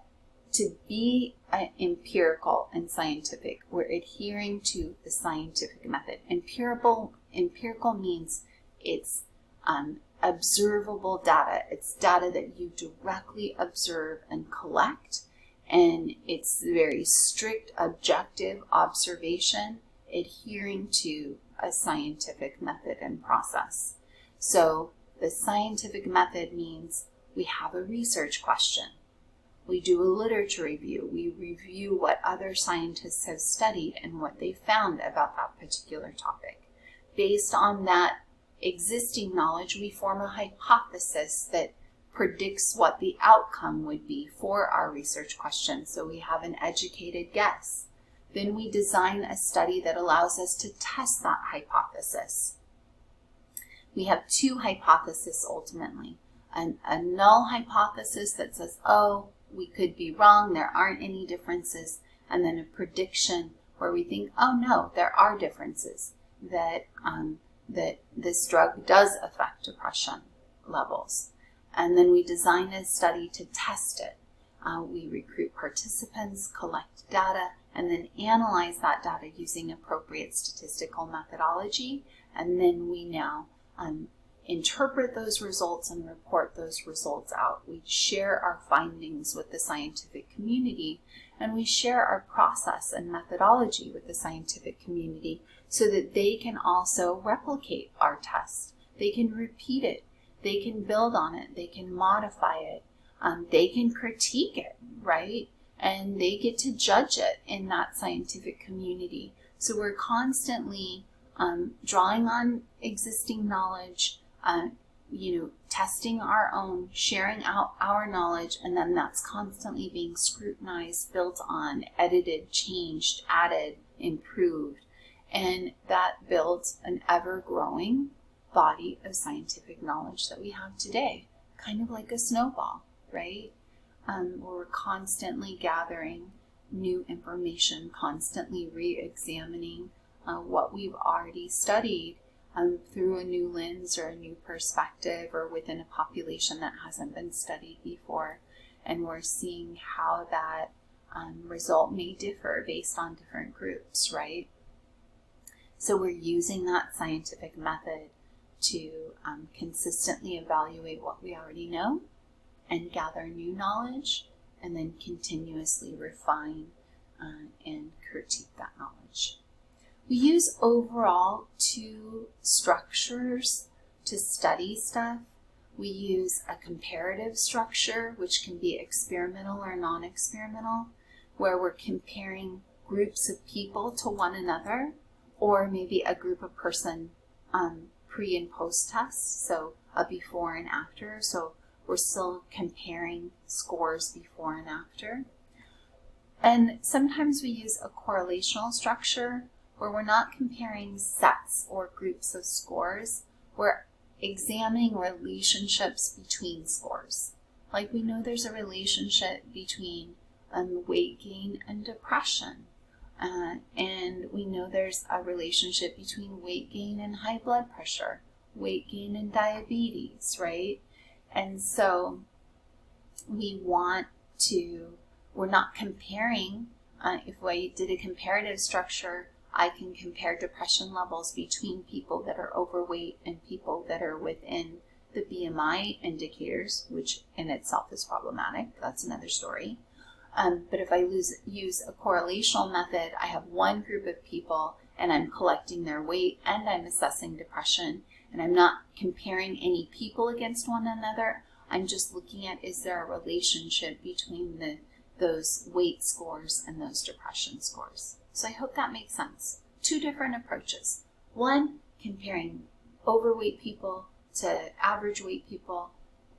to be empirical and scientific, we're adhering to the scientific method. Empirical means it's observable data. It's data that you directly observe and collect, and it's very strict objective observation adhering to a scientific method and process. So the scientific method means we have a research question. We do a literature review. We review what other scientists have studied and what they found about that particular topic. Based on that existing knowledge, we form a hypothesis that predicts what the outcome would be for our research question. So we have an educated guess. Then we design a study that allows us to test that hypothesis. We have two hypotheses ultimately. A null hypothesis that says, oh, we could be wrong, there aren't any differences, and then a prediction where we think, oh no, there are differences, that this drug does affect depression levels. And then we design a study to test it. We recruit participants, collect data, and then analyze that data using appropriate statistical methodology, and then we now interpret those results and report those results out. We share our findings with the scientific community, and we share our process and methodology with the scientific community so that they can also replicate our test. They can repeat it. They can build on it. They can modify it. They can critique it, right? And they get to judge it in that scientific community. So we're constantly drawing on existing knowledge, testing our own, sharing out our knowledge, and then that's constantly being scrutinized, built on, edited, changed, added, improved. And that builds an ever-growing body of scientific knowledge that we have today, kind of like a snowball, right? We're constantly gathering new information, constantly re-examining what we've already studied through a new lens or a new perspective or within a population that hasn't been studied before. And we're seeing how that result may differ based on different groups, right? So we're using that scientific method to consistently evaluate what we already know and gather new knowledge, and then continuously refine and critique that knowledge. We use overall two structures to study stuff. We use a comparative structure, which can be experimental or non-experimental, where we're comparing groups of people to one another, or maybe a group of person pre and post tests, so a before and after. So we're still comparing scores before and after. And sometimes we use a correlational structure where we're not comparing sets or groups of scores. We're examining relationships between scores. Like we know there's a relationship between weight gain and depression. And we know there's a relationship between weight gain and high blood pressure, weight gain and diabetes, right? And so we're not comparing, if I did a comparative structure, I can compare depression levels between people that are overweight and people that are within the BMI indicators, which in itself is problematic. That's another story. But if I use a correlational method, I have one group of people and I'm collecting their weight and I'm assessing depression, and I'm not comparing any people against one another. I'm just looking at, is there a relationship between those weight scores and those depression scores? So I hope that makes sense. Two different approaches. One, comparing overweight people to average weight people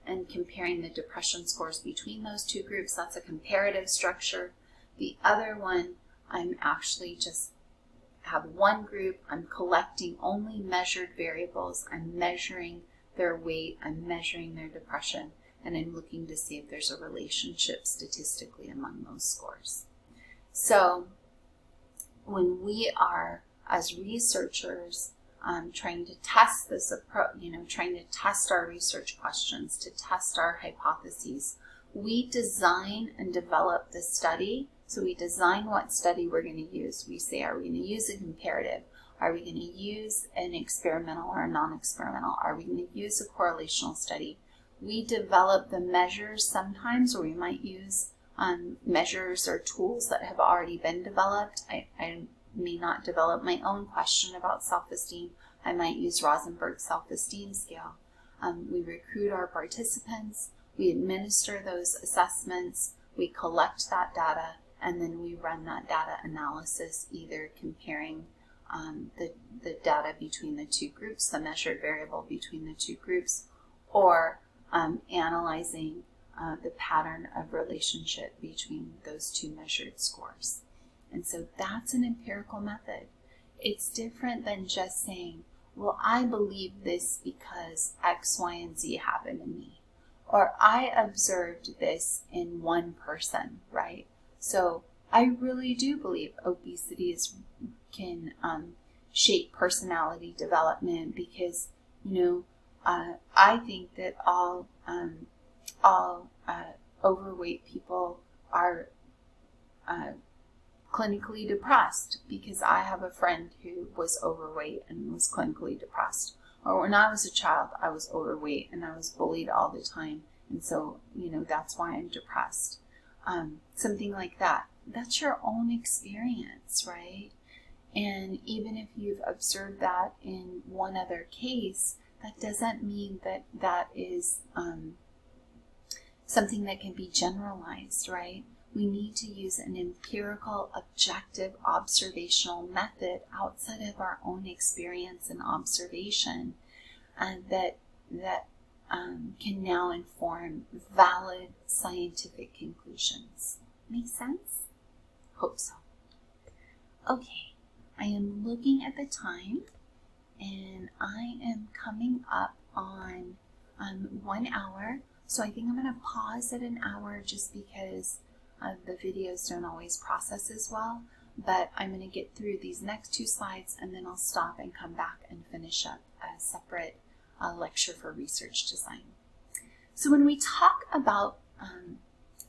and comparing the depression scores between those two groups. That's a comparative structure. The other one, I'm actually just have one group. I'm collecting only measured variables. I'm measuring their weight. I'm measuring their depression. And I'm looking to see if there's a relationship statistically among those scores. So when we are, as researchers, trying to test this approach, trying to test our research questions, to test our hypotheses, we design and develop the study. So we design what study we're going to use. We say, are we going to use a comparative? Are we going to use an experimental or a non-experimental? Are we going to use a correlational study? We develop the measures sometimes, or we might use measures or tools that have already been developed. I may not develop my own question about self-esteem. I might use Rosenberg's self-esteem scale. We recruit our participants, we administer those assessments, we collect that data, and then we run that data analysis, either comparing the data between the two groups, the measured variable between the two groups, or analyzing the pattern of relationship between those two measured scores. And so that's an empirical method. It's different than just saying, well, I believe this because X, Y, and Z happened to me. Or I observed this in one person, right? So I really do believe obesity can shape personality development because, I think that all overweight people are clinically depressed because I have a friend who was overweight and was clinically depressed. Or when I was a child, I was overweight and I was bullied all the time. And so, that's why I'm depressed. Something like that. That's your own experience, right? And even if you've observed that in one other case, that doesn't mean that that is something that can be generalized, right? We need to use an empirical, objective, observational method outside of our own experience and observation, and that can now inform valid scientific conclusions. Make sense? Hope so. Okay, I am looking at the time, and I am coming up on 1 hour. So I think I'm going to pause at an hour just because the videos don't always process as well. But I'm going to get through these next 2 slides, and then I'll stop and come back and finish up a separate lecture for research design. So when we talk about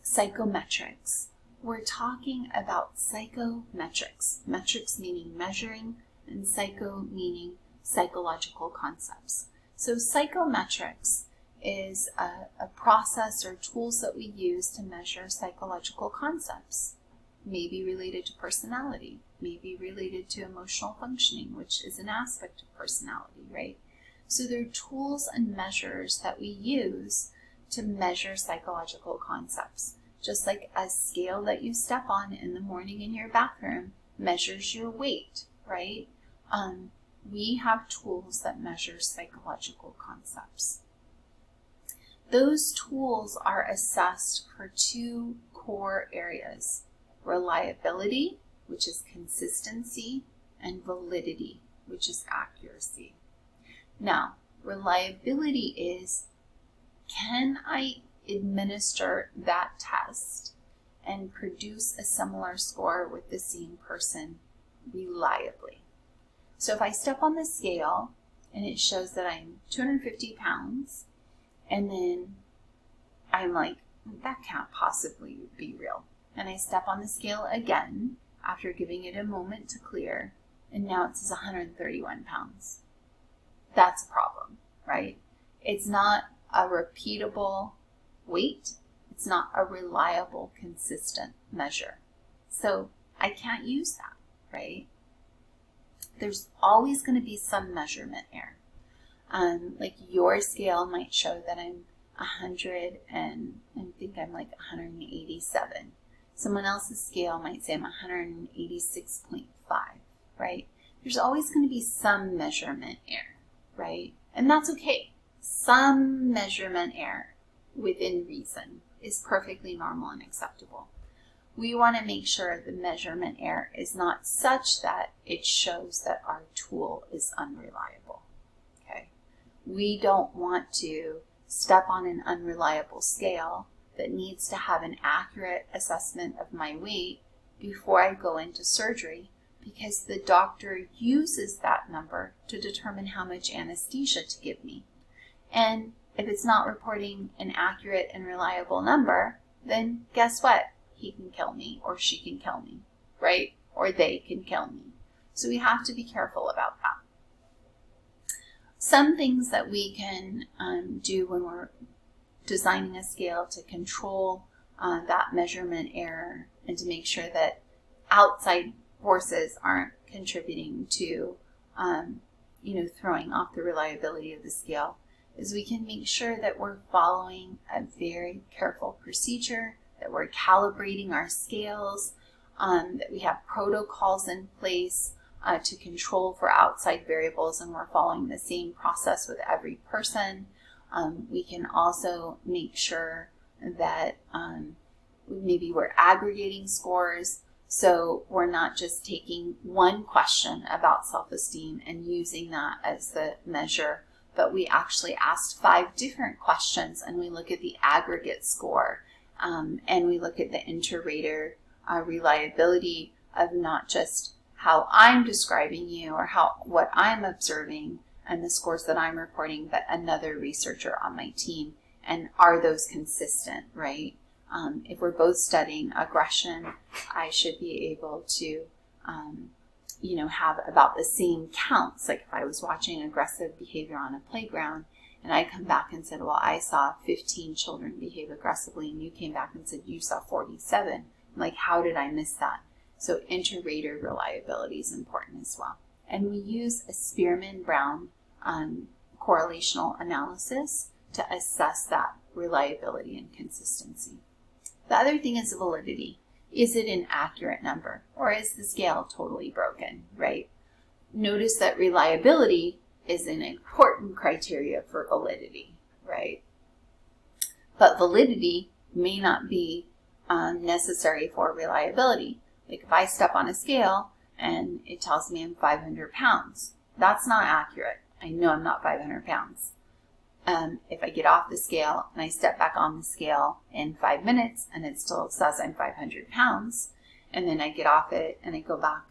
psychometrics, we're talking about psychometrics. Metrics meaning measuring, and psycho meaning psychological concepts. So psychometrics is a process or tools that we use to measure psychological concepts, maybe related to personality, maybe related to emotional functioning, which is an aspect of personality, right? So they're tools and measures that we use to measure psychological concepts. Just like a scale that you step on in the morning in your bathroom measures your weight, right? We have tools that measure psychological concepts. Those tools are assessed for 2 core areas: reliability, which is consistency, and validity, which is accuracy. Now, reliability is, can I administer that test and produce a similar score with the same person reliably? So if I step on the scale and it shows that I'm 250 pounds, and then I'm like, that can't possibly be real. And I step on the scale again after giving it a moment to clear, and now it says 131 pounds. That's a problem, right? It's not a repeatable weight. It's not a reliable, consistent measure. So I can't use that, right? There's always going to be some measurement error. Like your scale might show that I'm 100 and I think I'm like 187. Someone else's scale might say I'm 186.5, right? There's always going to be some measurement error, right? And that's okay. Some measurement error within reason is perfectly normal and acceptable. We want to make sure the measurement error is not such that it shows that our tool is unreliable, okay? We don't want to step on an unreliable scale that needs to have an accurate assessment of my weight before I go into surgery, because the doctor uses that number to determine how much anesthesia to give me. And if it's not reporting an accurate and reliable number, then guess what? He can kill me, or she can kill me, right? Or they can kill me. So we have to be careful about that. Some things that we can do when we're designing a scale to control that measurement error and to make sure that outside forces aren't contributing to, throwing off the reliability of the scale, is we can make sure that we're following a very careful procedure, that we're calibrating our scales, that we have protocols in place to control for outside variables, and we're following the same process with every person. We can also make sure that maybe we're aggregating scores, so we're not just taking one question about self-esteem and using that as the measure, but we actually asked 5 different questions and we look at the aggregate score. And we look at the inter-rater reliability of not just how I'm describing you or what I'm observing and the scores that I'm reporting, but another researcher on my team. And are those consistent, right? If we're both studying aggression, I should be able to, have about the same counts. Like if I was watching aggressive behavior on a playground, and I come back and said, well, I saw 15 children behave aggressively, and you came back and said you saw 47. I'm like, how did I miss that? So inter-rater reliability is important as well. And we use a Spearman-Brown correlational analysis to assess that reliability and consistency. The other thing is validity. Is it an accurate number, or is the scale totally broken, right? Notice that reliability is an important criteria for validity, right? But validity may not be necessary for reliability. Like if I step on a scale and it tells me I'm 500 pounds, that's not accurate. I know I'm not 500 pounds. If I get off the scale and I step back on the scale in 5 minutes and it still says I'm 500 pounds, and then I get off it and I go back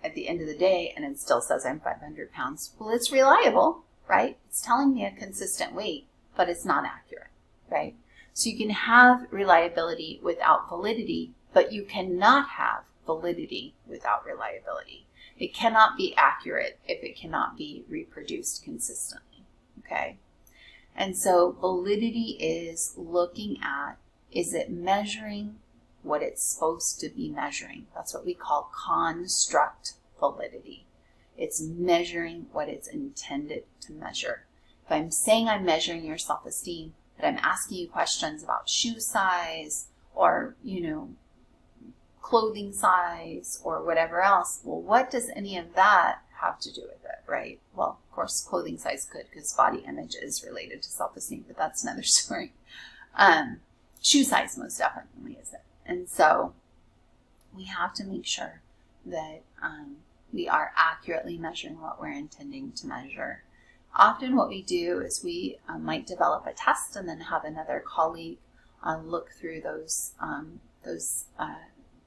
at the end of the day and it still says I'm 500 pounds. Well, it's reliable, right? It's telling me a consistent weight, but it's not accurate, right? So you can have reliability without validity, but you cannot have validity without reliability. It cannot be accurate if it cannot be reproduced consistently, okay? And so validity is looking at, is it measuring what it's supposed to be measuring? That's what we call construct validity. It's measuring what it's intended to measure. If I'm saying I'm measuring your self-esteem, but I'm asking you questions about shoe size or, clothing size or whatever else, well, what does any of that have to do with it, right? Well, of course, clothing size could, because body image is related to self-esteem, but that's another story. Shoe size most definitely isn't. And so we have to make sure that we are accurately measuring what we're intending to measure. Often what we do is we might develop a test and then have another colleague look through those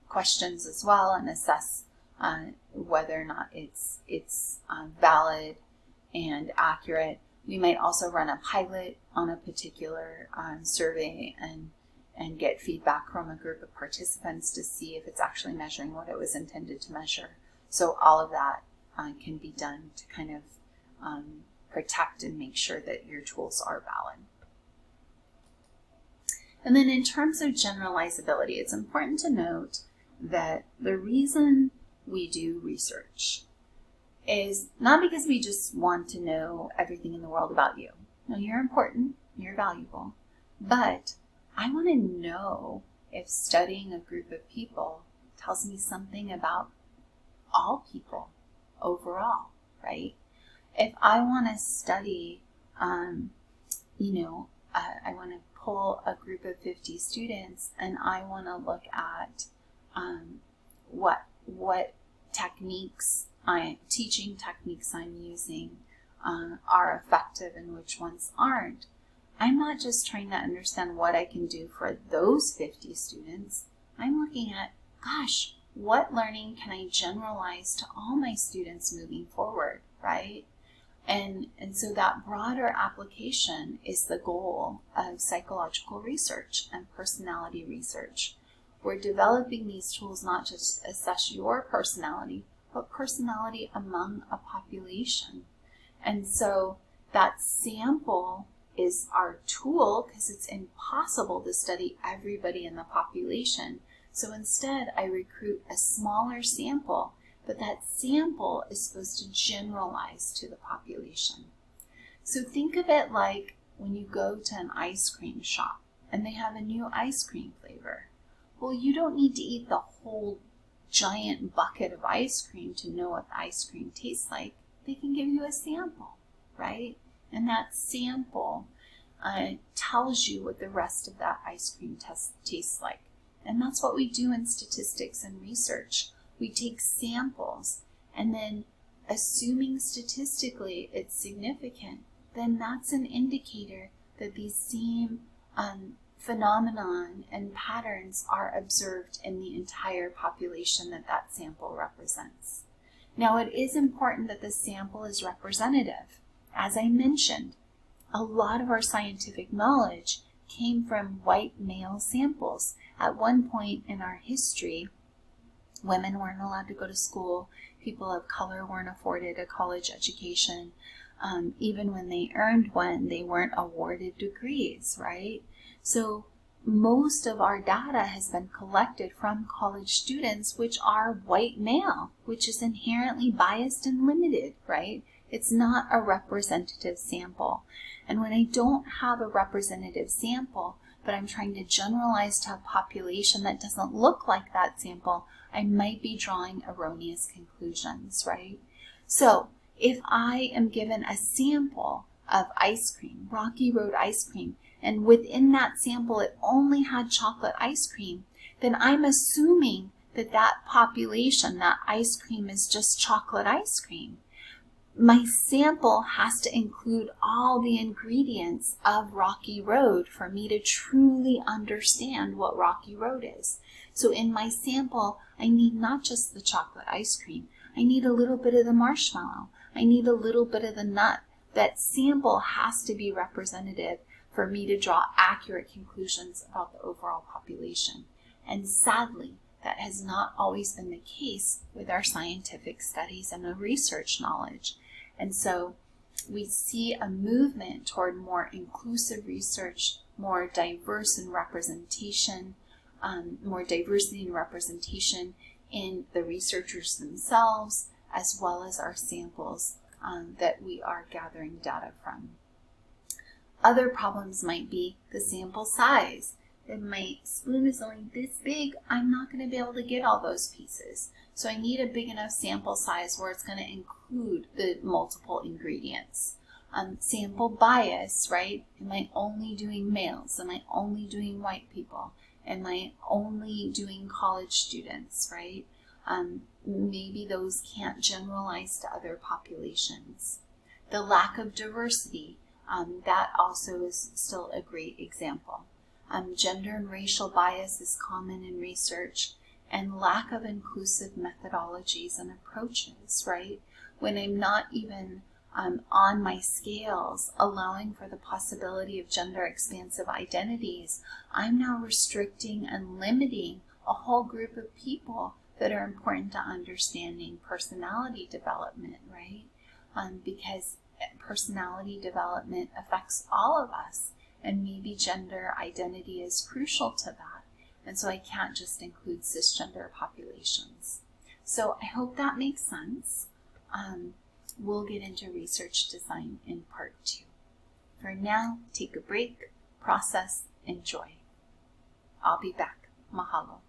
questions as well and assess whether or not it's valid and accurate. We might also run a pilot on a particular survey and get feedback from a group of participants to see if it's actually measuring what it was intended to measure. So all of that can be done to kind of protect and make sure that your tools are valid. And then in terms of generalizability, it's important to note that the reason we do research is not because we just want to know everything in the world about you. No, you're important, you're valuable, but I want to know if studying a group of people tells me something about all people overall, right? If I want to study, I want to pull a group of 50 students and I want to look at what techniques, teaching techniques I'm using are effective and which ones aren't. I'm not just trying to understand what I can do for those 50 students. I'm looking at, gosh, what learning can I generalize to all my students moving forward, right? And so that broader application is the goal of psychological research and personality research. We're developing these tools not just to assess your personality, but personality among a population. And so that sample is our tool because it's impossible to study everybody in the population. So instead, I recruit a smaller sample, but that sample is supposed to generalize to the population. So think of it like when you go to an ice cream shop and they have a new ice cream flavor. Well, you don't need to eat the whole giant bucket of ice cream to know what the ice cream tastes like. They can give you a sample, right? And that sample tells you what the rest of that ice cream tastes like. And that's what we do in statistics and research. We take samples and then, assuming statistically it's significant, then that's an indicator that these same phenomenon and patterns are observed in the entire population that sample represents. Now, it is important that the sample is representative. As I mentioned, a lot of our scientific knowledge came from white male samples. At one point in our history, women weren't allowed to go to school. People of color weren't afforded a college education. Even when they earned one, they weren't awarded degrees, right? So most of our data has been collected from college students, which are white male, which is inherently biased and limited, right? It's not a representative sample. And when I don't have a representative sample, but I'm trying to generalize to a population that doesn't look like that sample, I might be drawing erroneous conclusions, right? So if I am given a sample of ice cream, Rocky Road ice cream, and within that sample it only had chocolate ice cream, then I'm assuming that that population, that ice cream is just chocolate ice cream. My sample has to include all the ingredients of Rocky Road for me to truly understand what Rocky Road is. So in my sample, I need not just the chocolate ice cream. I need a little bit of the marshmallow. I need a little bit of the nut. That sample has to be representative for me to draw accurate conclusions about the overall population. And sadly, that has not always been the case with our scientific studies and the research knowledge. And so we see a movement toward more inclusive research, more diverse in representation, more diversity and representation in the researchers themselves, as well as our samples that we are gathering data from. Other problems might be the sample size. If my spoon is only this big, I'm not going to be able to get all those pieces. So I need a big enough sample size where it's going to include the multiple ingredients. Sample bias, right? Am I only doing males? Am I only doing white people? Am I only doing college students, right? Maybe those can't generalize to other populations. The lack of diversity, that also is still a great example. Gender and racial bias is common in research, and lack of inclusive methodologies and approaches, right? When I'm not even on my scales allowing for the possibility of gender expansive identities, I'm now restricting and limiting a whole group of people that are important to understanding personality development, right? Because personality development affects all of us. and maybe gender identity is crucial to that. And so I can't just include cisgender populations. So I hope that makes sense. We'll get into research design in part 2. For now, take a break, process, enjoy. I'll be back. Mahalo.